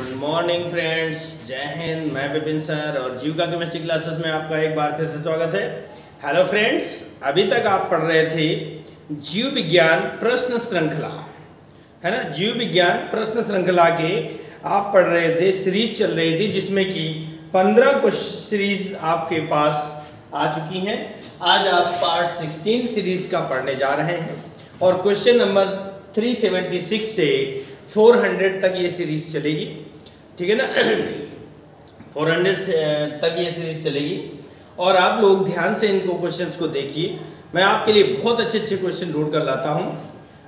Good morning friends, जय हिंद। मैं Vipin sir और जीविका केमिस्ट्री क्लासेस में आपका एक बार फिर से स्वागत है। हेलो फ्रेंड्स, अभी तक आप पढ़ रहे थे जीव विज्ञान प्रश्न श्रृंखला, है ना। जीव विज्ञान प्रश्न श्रृंखला के आप पढ़ रहे थे, सीरीज चल रही थी जिसमें कि 15 कुछ सीरीज आपके पास आ चुकी हैं। आज आप पार्ट 16 सीरीज का पढ़ने जा रहे हैं और क्वेश्चन नंबर 376 से 400 तक ये सीरीज चलेगी, ठीक है ना। 400 तक ये सीरीज चलेगी और आप लोग ध्यान से इनको क्वेश्चंस को देखिए। मैं आपके लिए बहुत अच्छे अच्छे क्वेश्चन ढूंढ कर लाता हूं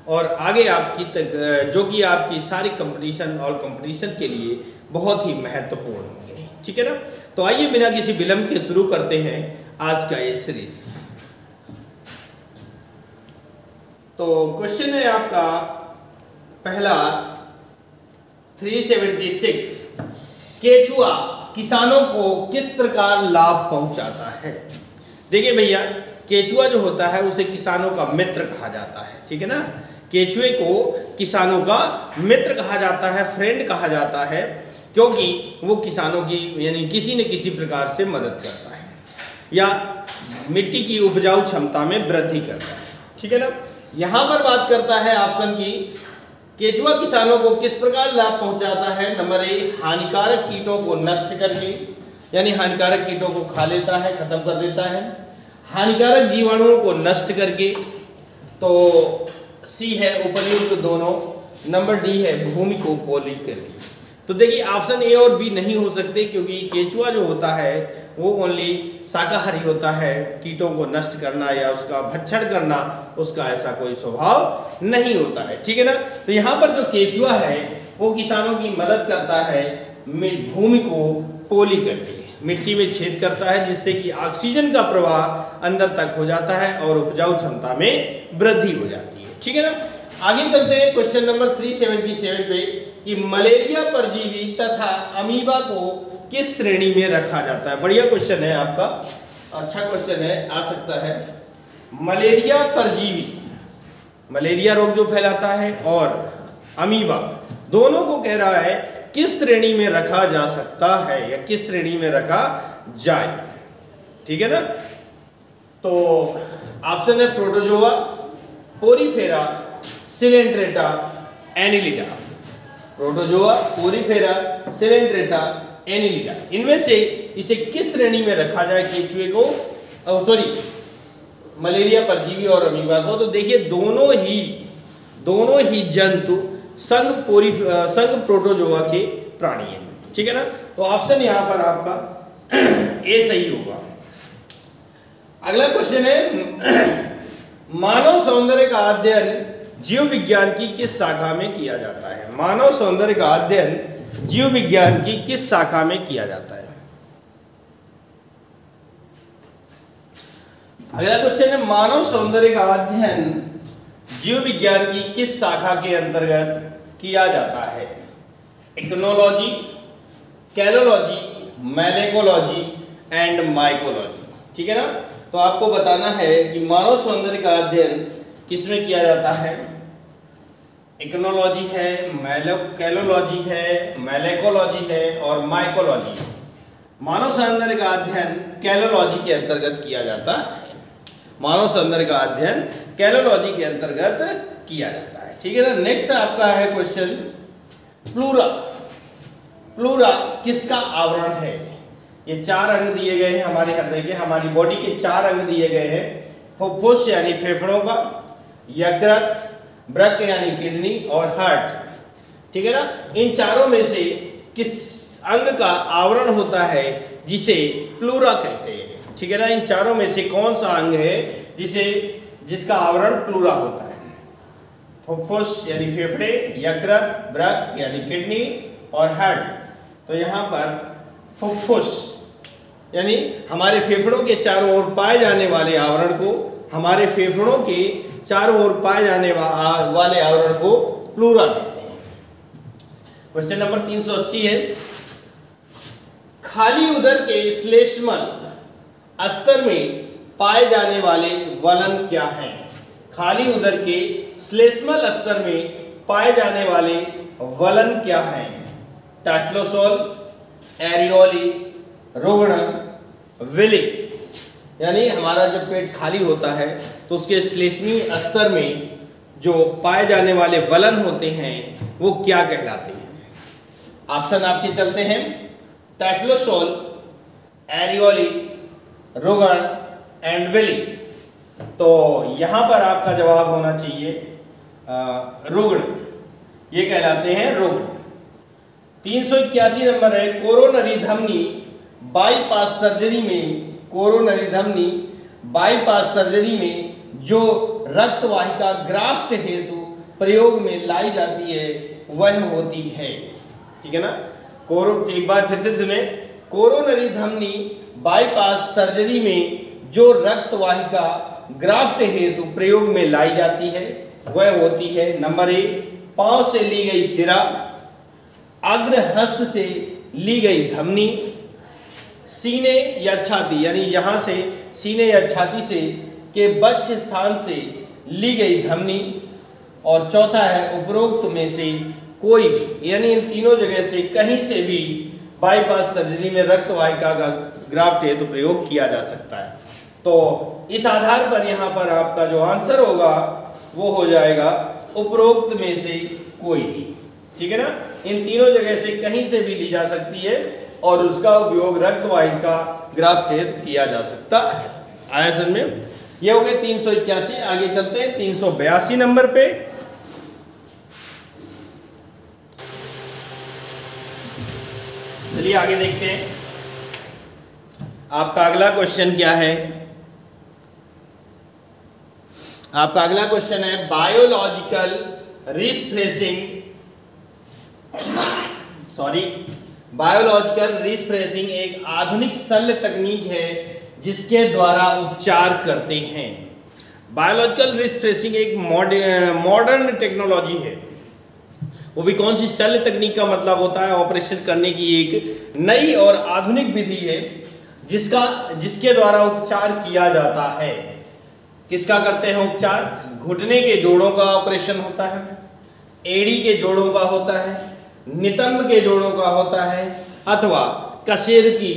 और आगे आपकी तक जो कि आपकी सारी कंपटीशन और कंपटीशन के लिए बहुत ही महत्वपूर्ण होंगे, ठीक है ना। तो आइए बिना किसी विलंब के शुरू करते हैं आज का ये सीरीज। तो क्वेश्चन है आपका पहला 376, केचुआ किसानों को किस प्रकार लाभ पहुंचाता है। देखिए भैया, केचुआ जो होता है उसे किसानों का मित्र कहा जाता है, ठीक है ना। केचुए को किसानों का मित्र कहा जाता है, फ्रेंड कहा जाता है, क्योंकि वो किसानों की यानी किसी न किसी प्रकार से मदद करता है या मिट्टी की उपजाऊ क्षमता में वृद्धि करता है, ठीक है ना। यहां पर बात करता है ऑप्शन की, केचुआ किसानों को किस प्रकार लाभ पहुंचाता है। नंबर ए, हानिकारक कीटों को नष्ट करके, यानी हानिकारक कीटों को खा लेता है, खत्म कर देता है। हानिकारक जीवाणुओं को नष्ट करके, तो सी है उपर्युक्त दोनों। नंबर डी है भूमि को पोलित करके। तो देखिए ऑप्शन ए और बी नहीं हो सकते, क्योंकि केचुआ जो होता है वो ओनली शाकाहारी होता है, कीटों को नष्ट करना या उसका भक्षण करना उसका ऐसा कोई स्वभाव नहीं होता है, ठीक है ना। तो यहाँ पर जो केचुआ है वो किसानों की मदद करता है भूमि को पोली करके, मिट्टी में छेद करता है, जिससे कि ऑक्सीजन का प्रवाह अंदर तक हो जाता है और उपजाऊ क्षमता में वृद्धि हो जाती है, ठीक है ना। आगे चलते हैं क्वेश्चन नंबर 377 पे कि मलेरिया परजीवी तथा अमीबा को किस श्रेणी में रखा जाता है। बढ़िया क्वेश्चन है आपका, अच्छा क्वेश्चन है, आ सकता है। मलेरिया परजीवी, मलेरिया रोग जो फैलाता है, और अमीबा दोनों को कह रहा है किस श्रेणी में रखा जा सकता है या किस श्रेणी में रखा जाए, ठीक है ना। तो ऑप्शन है protozoa, Porifera, Coelenterata, Annelida. Protozoa, Porifera, Coelenterata, Annelida, इनमें से इसे किस श्रेणी में रखा जाए केचुए को, मलेरिया परजीवी और अमीबा को। तो देखिए दोनों ही जंतु संघ प्रोटोजोआ के प्राणी हैं, ठीक है ना। तो ऑप्शन यहां पर आपका ए सही होगा। अगला क्वेश्चन है, मानव सौंदर्य का अध्ययन जीव विज्ञान की किस शाखा में किया जाता है। मानव सौंदर्य का अध्ययन जीव विज्ञान की किस शाखा में किया जाता है। अगला क्वेश्चन है, मानव सौंदर्य का अध्ययन जीव विज्ञान की किस शाखा के अंतर्गत किया जाता है। इकोनोलॉजी, कैलोलॉजी, मैलेकोलॉजी एंड माइकोलॉजी, ठीक है ना। तो आपको बताना है कि मानव सौंदर्य का अध्ययन किसमें किया जाता है। इकोनोलॉजी है, कैलोलॉजी है, मैलेकोलॉजी है और माइकोलॉजी। मानव सौंदर्य का अध्ययन कैलोलॉजी के अंतर्गत किया जाता है। मानव सौंदर्य का अध्ययन कैलोलॉजी के अंतर्गत किया जाता है, ठीक है ना। नेक्स्ट आपका है क्वेश्चन, प्लूरा। प्लूरा किसका आवरण है। ये 4 अंग दिए गए हैं हमारे हृदय के, हमारी बॉडी के 4 अंग दिए गए हैं। फुफ्फुस यानी फेफड़ों का, यकृत, वृक्क यानी किडनी और हार्ट, ठीक है ना। इन चारों में से किस अंग का आवरण होता है जिसे प्लूरा कहते हैं, ठीक है ना। इन चारों में से कौन सा अंग है जिसका आवरण प्लूरा होता है। फुफ्फुस यानी फेफड़े, यकृत, वृक्क यानी किडनी और हार्ट। तो यहाँ पर फुफ्फुस यानी हमारे फेफड़ों के चारों ओर पाए जाने वाले आवरण को, हमारे फेफड़ों के चारों ओर पाए जाने वाले आवरण को प्लूरा कहते हैं। क्वेश्चन नंबर 380 है, खाली उदर के श्लेष्मल स्तर में पाए जाने वाले वलन क्या हैं। खाली उदर के श्लेष्मल स्तर में पाए जाने वाले वलन क्या हैं। टाइफ्लोसोल, एरियोली, रुग्ण, विली। यानी हमारा जब पेट खाली होता है तो उसके श्लेष्मीय स्तर में जो पाए जाने वाले वलन होते हैं वो क्या कहलाते हैं? ऑप्शन आपके चलते हैं टाइफ्लोसोल, एरियोली, रुग्ण एंड विली। तो यहां पर आपका जवाब होना चाहिए रुग्ण, ये कहलाते हैं रुग्ण। 381 नंबर है कोरोनरी धमनी बाईपास सर्जरी में, कोरोनरी धमनी बाईपास सर्जरी में जो रक्त वाहिका ग्राफ्ट हेतु प्रयोग में लाई जाती है वह होती है, ठीक है ना। एक बार फिर से सुने, कोरोनरी धमनी बाईपास सर्जरी में जो रक्त वाहिका ग्राफ्ट हेतु प्रयोग में लाई जाती है वह होती है नंबर ए पांव से ली गई सिरा, अग्रहस्त से ली गई धमनी, सीने या छाती यानी यहां से सीने या छाती से के बक्ष स्थान से ली गई धमनी, और चौथा है उपरोक्त में से कोई भी, यानी इन तीनों जगह से कहीं से भी बाईपास सर्जरी में रक्त वाहिका का ग्राफ्ट हेतु प्रयोग किया जा सकता है। तो इस आधार पर यहाँ पर आपका जो आंसर होगा वो हो जाएगा उपरोक्त में से कोई भी, ठीक है ना। इन तीनों जगह से कहीं से भी ली जा सकती है और उसका उपयोग रक्त वाहिका ग्राफ्ट हेतु किया जा सकता है। आया समझ में? ये हो गए 381। आगे चलते हैं 382 नंबर पे। चलिए आगे देखते हैं आपका अगला क्वेश्चन क्या है। आपका अगला क्वेश्चन है बायोलॉजिकल रिस्प्रेसिंग एक आधुनिक शल्य तकनीक है जिसके द्वारा उपचार करते हैं। बायोलॉजिकल रिस्प्रेसिंग एक मॉडर्न टेक्नोलॉजी है। वो भी कौन सी शल्य तकनीक का मतलब होता है ऑपरेशन करने की एक नई और आधुनिक विधि है जिसके द्वारा उपचार किया जाता है। किसका करते हैं उपचार? घुटने के जोड़ों का ऑपरेशन होता है, एड़ी के जोड़ों का होता है, नितंब के जोड़ों का होता है अथवा कसेर की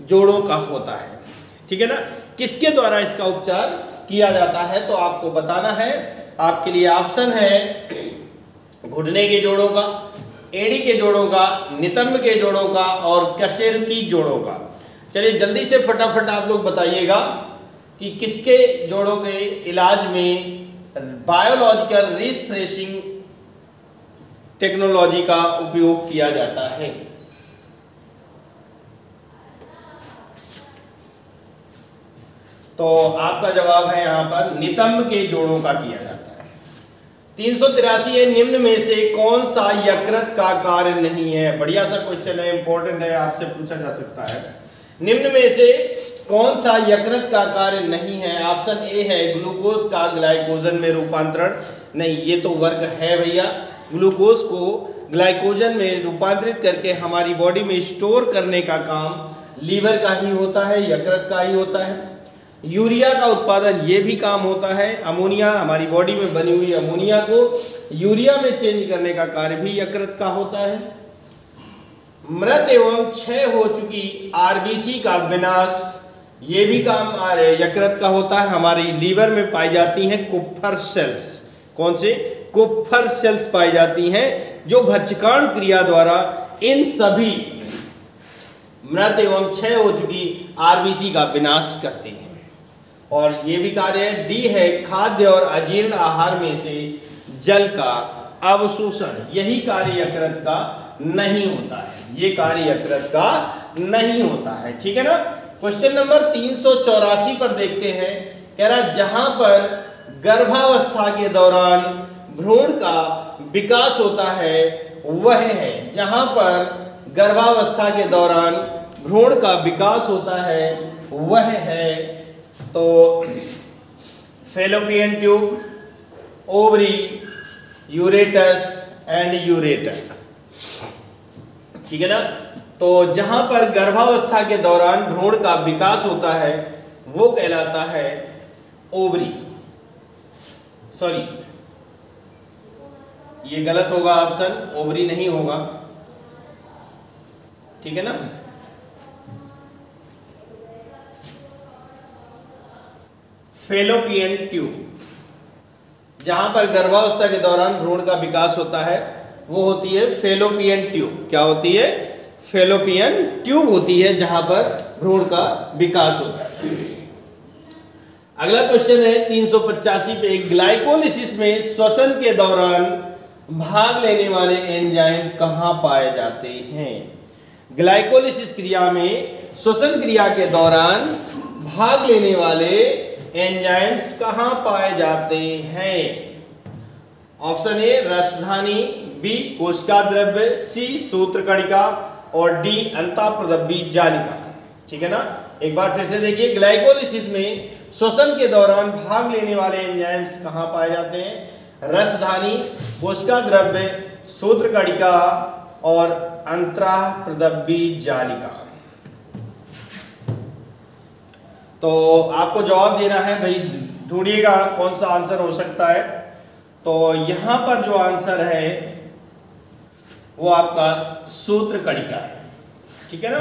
जोड़ों का होता है, ठीक है ना। किसके द्वारा इसका उपचार किया जाता है तो आपको बताना है। आपके लिए ऑप्शन है घुटने के जोड़ों का, एड़ी के जोड़ों का, नितंब के जोड़ों का और कसेर की जोड़ों का। चलिए जल्दी से फटाफट आप लोग बताइएगा कि किसके जोड़ों के इलाज में बायोलॉजिकल रिस्प्रेसिंग टेक्नोलॉजी का उपयोग किया जाता है। तो आपका जवाब है यहां पर नितंब के जोड़ों का किया जाता है। 383 है निम्न में से कौन सा यकृत का कार्य नहीं है? बढ़िया सा क्वेश्चन है, इंपॉर्टेंट है, आपसे पूछा जा सकता है। निम्न में से कौन सा यकृत का कार्य नहीं है? ऑप्शन ए है ग्लूकोज का ग्लाइकोजन में रूपांतरण। नहीं, ये तो वर्ग है भैया। ग्लूकोज को ग्लाइकोजन में रूपांतरित करके हमारी बॉडी में स्टोर करने का काम लीवर का ही होता है, यकृत का ही होता है। यूरिया का उत्पादन ये भी काम होता है। अमोनिया, हमारी बॉडी में बनी हुई अमोनिया को यूरिया में चेंज करने का कार्य भी यकृत का होता है। मृत एवं क्षय हो चुकी आरबीसी का विनाश, ये भी काम यकृत का होता है। हमारी लीवर में पाई जाती हैं कुप्फर सेल्स। कौन से? कुप्फर सेल्स पाई जाती हैं जो भक्षकाण क्रिया द्वारा इन सभी मृत एवं क्षय हो चुकी आरबीसी का विनाश करते हैं। और ये भी कार्य है। डी है खाद्य और अजीर्ण आहार में से जल का अवशोषण, यही कार्य यकृत का नहीं होता है। ये कार्य यकृत का नहीं होता है, ठीक है ना। क्वेश्चन नंबर 384 पर देखते हैं। कह रहा जहां पर गर्भावस्था के दौरान भ्रूण का विकास होता है वह है, जहां पर गर्भावस्था के दौरान भ्रूण का विकास होता है वह है तो फैलोपियन ट्यूब, ओवरी, यूरेटस एंड यूरेटर, ठीक है ना। तो जहां पर गर्भावस्था के दौरान भ्रूण का विकास होता है वो कहलाता है ओवरी। सॉरी, ये गलत होगा ऑप्शन, ओवरी नहीं होगा। ठीक है ना। फेलोपियन ट्यूब, जहां पर गर्भावस्था के दौरान भ्रूण का विकास होता है वो होती है फेलोपियन ट्यूब। क्या होती है? फेलोपियन ट्यूब होती है जहां पर भ्रूण का विकास होता है। अगला क्वेश्चन है 385 पे, ग्लाइकोलिसिस में श्वसन के दौरान भाग लेने वाले एंजाइम कहां पाए जाते हैं? ग्लाइकोलिसिस क्रिया में श्वसन क्रिया के दौरान भाग लेने वाले एंजाइम्स कहां पाए जाते हैं? ऑप्शन ए रसधानी, बी कोशिका द्रव्य, सी सूत्रकणिका और डी अंतःप्रदब्बी जालिका। ठीक है ना। एक बार फिर से देखिए, ग्लाइकोलिसिस में श्वसन के दौरान भाग लेने वाले एंजाइम्स कहां पाए जाते हैं? रसधानी, कोशिका द्रव्य, सूत्रकणिका और अंतःप्रदब्बी जालिका। तो आपको जवाब देना है भाई, ढूंढिएगा कौन सा आंसर हो सकता है। तो यहां पर जो आंसर है वो आपका सूत्रकणिका है। ठीक है ना।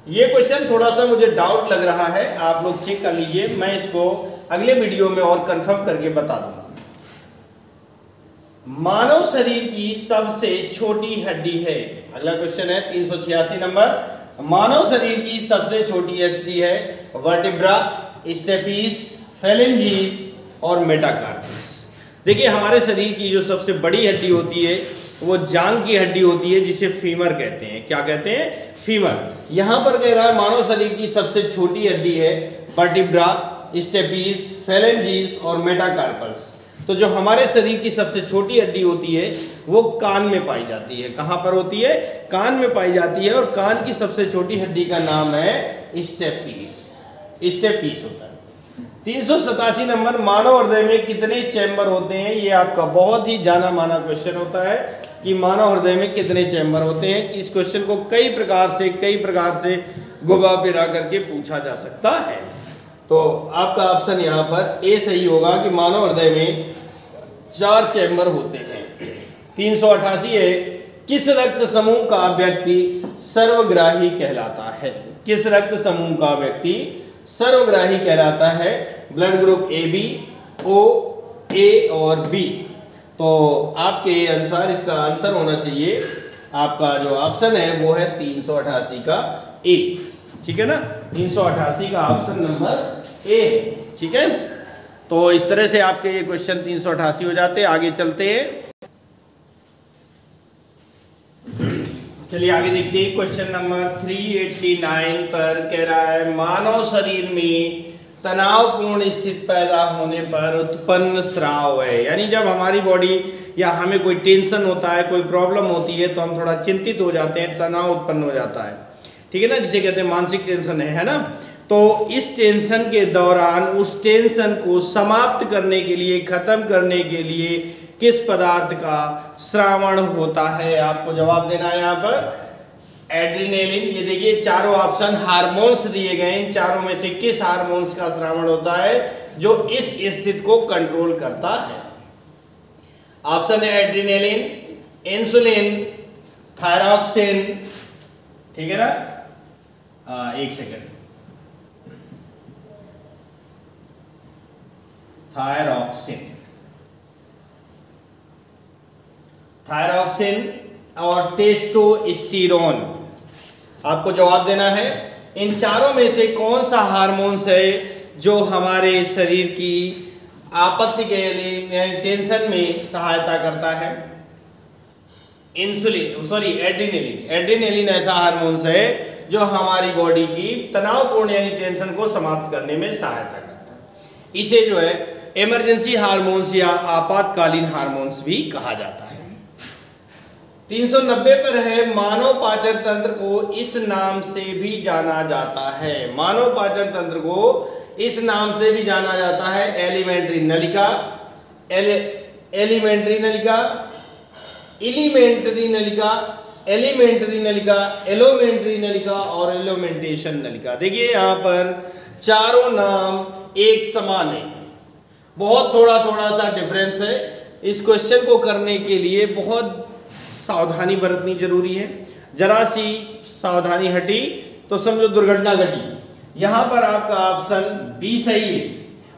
ये क्वेश्चन थोड़ा सा मुझे डाउट लग रहा है, आप लोग चेक कर लीजिए, मैं इसको अगले वीडियो में और कंफर्म करके बता दूंगा। मानव शरीर की सबसे छोटी हड्डी है, अगला क्वेश्चन है 386 नंबर, मानव शरीर की सबसे छोटी हड्डी है वर्टिब्रा, स्टेपीस, फेलेंजीज और मेटाकार्पस। देखिए हमारे शरीर की जो सबसे बड़ी हड्डी होती है वो जांघ की हड्डी होती है, जिसे फीमर कहते हैं। क्या कहते हैं? फीमर। यहां पर कह रहा है मानव शरीर की सबसे छोटी हड्डी है वर्टिब्रा, स्टेपीस, फेलेंजीज और मेटाकार्पस। तो जो हमारे शरीर की सबसे छोटी हड्डी होती है वो कान में पाई जाती है। कहां पर होती है? कान में पाई जाती है। और कान की सबसे छोटी हड्डी का नाम है स्टेपीस। स्टेपीस होता है। 387 नंबर, मानव हृदय में कितने चैम्बर होते हैं? ये आपका बहुत ही जाना माना क्वेश्चन होता है कि मानव हृदय में कितने चैम्बर होते हैं। इस क्वेश्चन को कई प्रकार से घुमा फिरा करके पूछा जा सकता है। तो आपका ऑप्शन यहाँ पर ए सही होगा कि मानव हृदय में 4 चैम्बर होते हैं। 388 है, किस रक्त समूह का व्यक्ति सर्वग्राही कहलाता है? किस रक्त समूह का व्यक्ति सर्वग्राही कहलाता है? ब्लड ग्रुप ए बी, ओ, ए और बी। तो आपके अनुसार इसका आंसर होना चाहिए, आपका जो ऑप्शन है वो है 388 का ए। ठीक है ना। 388 का ऑप्शन नंबर ए। ठीक है। तो इस तरह से आपके ये क्वेश्चन 388 हो जाते हैं। आगे चलते हैं, चलिए आगे देखते हैं। क्वेश्चन नंबर 389 पर कह रहा है मानव शरीर में तनावपूर्ण स्थिति पैदा होने पर उत्पन्न स्राव है। यानी जब हमारी बॉडी या हमें कोई टेंशन होता है, कोई प्रॉब्लम होती है तो हम थोड़ा चिंतित हो जाते हैं, तनाव उत्पन्न हो जाता है। ठीक है ना, जिसे कहते हैं मानसिक टेंशन है ना। तो इस टेंशन के दौरान उस टेंशन को समाप्त करने के लिए, खत्म करने के लिए किस पदार्थ का स्रावण होता है? आपको जवाब देना है यहाँ पर एड्रेनालिन। ये देखिए चारों ऑप्शन हार्मोन्स दिए गए हैं, चारों में से किस हार्मोन्स का स्रावण होता है जो इस स्थिति को कंट्रोल करता है? ऑप्शन है एड्रेनालिन, इंसुलिन, थायरॉक्सिन। ठीक है ना। एक सेकंड, थायरॉक्सिन और टेस्टोस्टेरोन। आपको जवाब देना है इन चारों में से कौन सा हार्मोन्स है जो हमारे शरीर की आपत्ति के लिए टेंशन में सहायता करता है? एड्रेनालिन ऐसा हार्मोन्स है जो हमारी बॉडी की तनावपूर्ण यानी टेंशन को समाप्त करने में सहायता करता है। इसे जो है इमरजेंसी हार्मोन्स या आपातकालीन हार्मोन्स भी कहा जाता है। 390 पर है मानव पाचन तंत्र को इस नाम से भी जाना जाता है। मानव पाचन तंत्र को इस नाम से भी जाना जाता है एलिमेंट्री नलिका, एलिमेंट्री नलिका, एलिमेंट्री नलिका, एलिमेंट्री नलिका, एलोमेंट्री नलिका और एलोमेंटेशन नलिका। देखिए यहाँ पर चारों नाम एक समान है, बहुत थोड़ा थोड़ा सा डिफरेंस है। इस क्वेश्चन को करने के लिए बहुत सावधानी बरतनी जरूरी है। जरा सी सावधानी हटी तो समझो दुर्घटना घटी। यहाँ पर आपका ऑप्शन बी सही है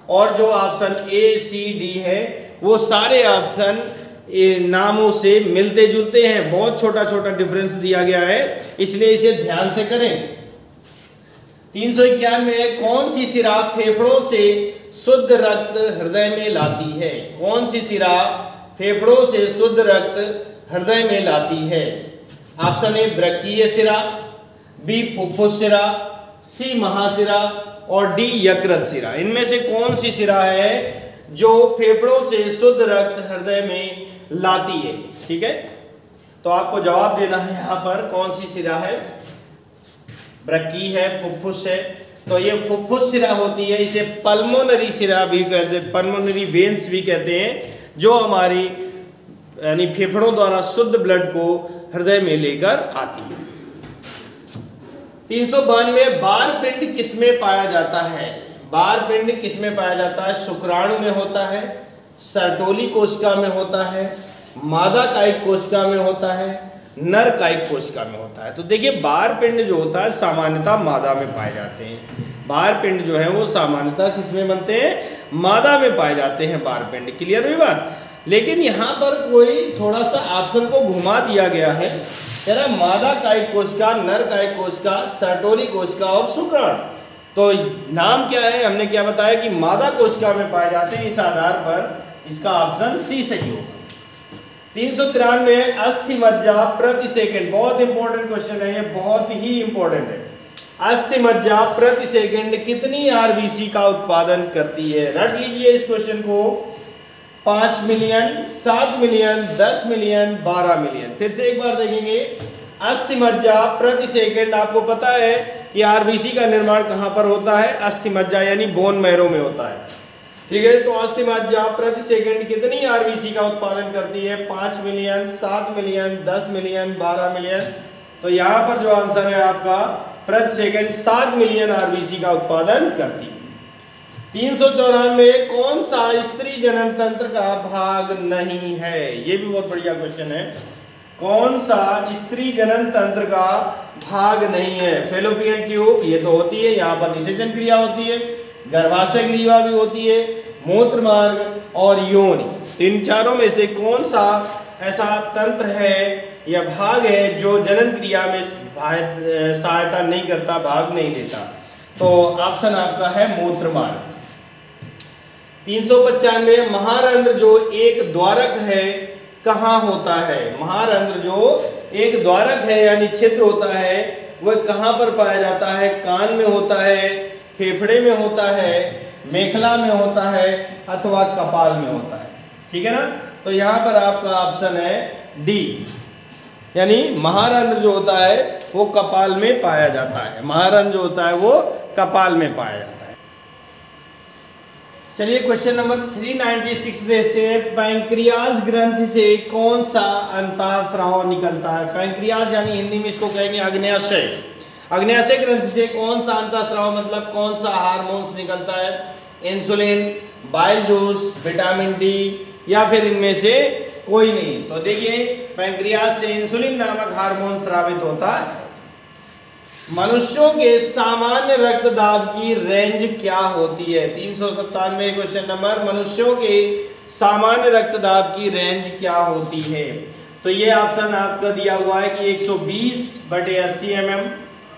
और जो ऑप्शन ए सी डी है वो सारे ऑप्शन नामों से मिलते जुलते हैं, बहुत छोटा छोटा डिफरेंस दिया गया है, इसलिए इसे ध्यान से करें। 391 कौन सी सिरा फेफड़ों से शुद्ध रक्त हृदय में लाती है? कौन सी सिरा फेफड़ों से शुद्ध रक्त हृदय में लाती है? ऑप्शन ए ब्रकीय सिरा, बी फुफ्फुस सिरा, सी महासिरा और डी यकृत सिरा। इनमें से कौन सी सिरा है जो फेफड़ों से शुद्ध रक्त हृदय में लाती है? ठीक है, तो आपको जवाब देना है यहाँ पर कौन सी सिरा है। ब्रकी है, फुफ्फुस है, तो ये फुफ्फुस सिरा होती है। इसे पल्मोनरी सिरा भी कहते हैं, पल्मोनरी वेन्स भी कहते हैं, जो हमारी यानी फेफड़ों द्वारा शुद्ध ब्लड को हृदय में लेकर आती है। 392 बार पिंड किसमें पाया जाता है? बार पिंड किसमें पाया जाता है? शुक्राणु में होता है, सर्टोली कोशिका में होता है, मादा कायिक कोशिका में होता है, नर कायिक कोशिका में होता है। तो देखिए बार पिंड जो होता है सामान्यतः मादा में पाए जाते हैं। बार पिंड जो है वो सामान्यतः किसमें बनते हैं? मादा में पाए जाते हैं बार पिंड। क्लियर हुई बात? लेकिन यहाँ पर कोई थोड़ा सा ऑप्शन को घुमा दिया गया है, कह रहा मादा कायिक कोशिका, नर कायिक कोशिका, सर्टोली कोशिका और शुक्राणु। तो नाम क्या है? हमने क्या बताया कि मादा कोशिका में पाए जाते हैं। इस आधार पर इसका ऑप्शन सी सही होगा। 393 अस्थि मज्जा प्रति सेकंड, बहुत इंपॉर्टेंट क्वेश्चन है ये, बहुत ही इंपॉर्टेंट है। अस्थि मज्जा प्रति सेकंड कितनी आरबीसी का उत्पादन करती है? रट लीजिए इस क्वेश्चन को। 5 मिलियन, 7 मिलियन, 10 मिलियन, 12 मिलियन। फिर से एक बार देखेंगे। अस्थि मज्जा प्रति सेकंड, आपको पता है कि आरबीसी का निर्माण कहाँ पर होता है? अस्थि मज्जा यानी बोन मैरो में होता है। ठीक है, तो अस्थि मज्जा प्रति सेकंड कितनी आरबीसी का उत्पादन करती है? 5 मिलियन, 7 मिलियन, 10 मिलियन, 12 मिलियन। तो यहाँ पर जो आंसर है आपका प्रति सेकंड 7 मिलियन आरबीसी का उत्पादन करती है। 394 कौन सा स्त्री जनन तंत्र का भाग नहीं है? ये भी बहुत बढ़िया क्वेश्चन है। कौन सा स्त्री जनन तंत्र का भाग नहीं है? फेलोपियन ट्यूब ये तो होती है, यहाँ पर निषेचन क्रिया होती है, गर्भाशय ग्रीवा भी होती है, मूत्र मार्ग और योनि। तो इन चारों में से कौन सा ऐसा तंत्र है या भाग है जो जनन क्रिया में सहायता नहीं करता, भाग नहीं लेता? तो ऑप्शन आपका है मूत्र मार्ग। 395 महारंध्र जो एक द्वारक है कहाँ होता है? महारंध्र जो एक द्वारक है यानी छिद्र होता है वह कहाँ पर पाया जाता है? कान में होता है, फेफड़े में होता है, मेखला में होता है अथवा कपाल में होता है। ठीक है ना? तो यहाँ पर आपका ऑप्शन है डी, यानी महारंध्र जो होता है वो कपाल में पाया जाता है। महारंध्र जो होता है वो कपाल में पाया जाता है। चलिए क्वेश्चन नंबर 396 देखते हैं। पैंक्रियाज ग्रंथि से कौन सा अंतःस्राव निकलता है? पैंक्रियाज यानी हिंदी में इसको कहेंगे अग्न्याशय। अग्न्याशय ग्रंथि से कौन सा अंतःस्राव मतलब कौन सा हार्मोन्स निकलता है? Insulin, bile juice, vitamin D या फिर इनमें से कोई नहीं? तो देखिए पैंक्रियाज से इंसुलिन नामक हार्मोन स्रावित होता है। मनुष्यों के सामान्य रक्तदाब की रेंज क्या होती है? 397 क्वेश्चन नंबर। मनुष्यों के सामान्य रक्तदाब की रेंज क्या होती है? तो ये ऑप्शन आपका दिया हुआ है कि 120/80 mm,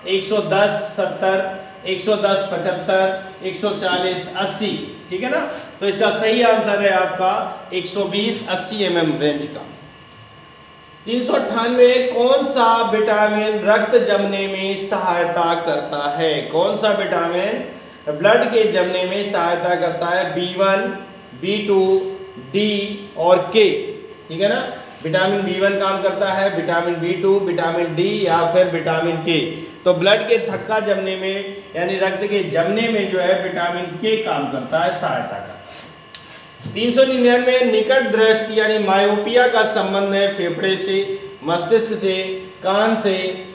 110/70, 110/75, 140/80। ठीक है ना? तो इसका सही आंसर है आपका 120/80 mm रेंज का। 398 कौन सा विटामिन रक्त जमने में सहायता करता है? कौन सा विटामिन ब्लड के जमने में सहायता करता है? B1, B2, D और K। ठीक है ना? विटामिन B1 काम करता है, विटामिन B2, विटामिन D या फिर विटामिन K। तो ब्लड के थक्का जमने में यानी रक्त के जमने में जो है विटामिन K काम करता है, सहायता करता है। 399 निकट दृष्टि यानी मायोपिया का संबंध है फेफड़े से, मस्तिष्क से, कान से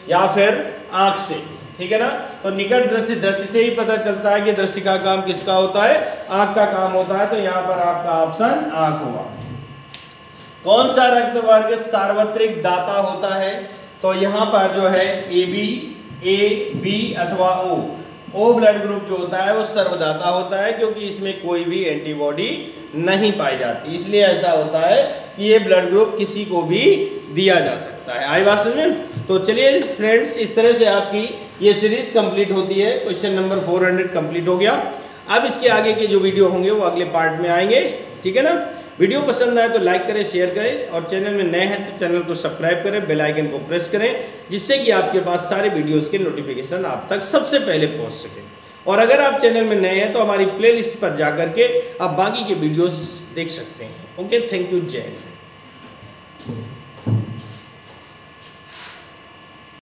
या फिर आंख से। ठीक है ना? तो निकट दृष्टि, दृष्टि से ही पता चलता है कि दृष्टि का काम किसका होता है? आंख का काम होता है। तो यहाँ पर आपका ऑप्शन आंख हुआ। कौन सा रक्त वर्ग सार्वत्रिक दाता होता है? तो तो यहाँ पर जो है ए बी अथवा ओ ब्लड ग्रुप जो होता है वो सर्वदाता होता है, क्योंकि इसमें कोई भी एंटीबॉडी नहीं पाई जाती, इसलिए ऐसा होता है कि ये ब्लड ग्रुप किसी को भी दिया जा सकता है। आई बात समझ में? तो चलिए फ्रेंड्स, इस तरह से आपकी ये सीरीज कंप्लीट होती है। क्वेश्चन नंबर 400 कंप्लीट हो गया। अब इसके आगे के जो वीडियो होंगे वो अगले पार्ट में आएंगे, ठीक है ना। वीडियो पसंद आए तो लाइक करें, शेयर करें, और चैनल में नए हैं तो चैनल को सब्सक्राइब करें, बेल आइकन को प्रेस करें, जिससे कि आपके पास सारे वीडियोस के नोटिफिकेशन आप तक सबसे पहले पहुंच सके। और अगर आप चैनल में नए हैं तो हमारी प्लेलिस्ट पर जाकर के आप बाकी के वीडियोस देख सकते हैं। ओके, थैंक यू, जय हिंद।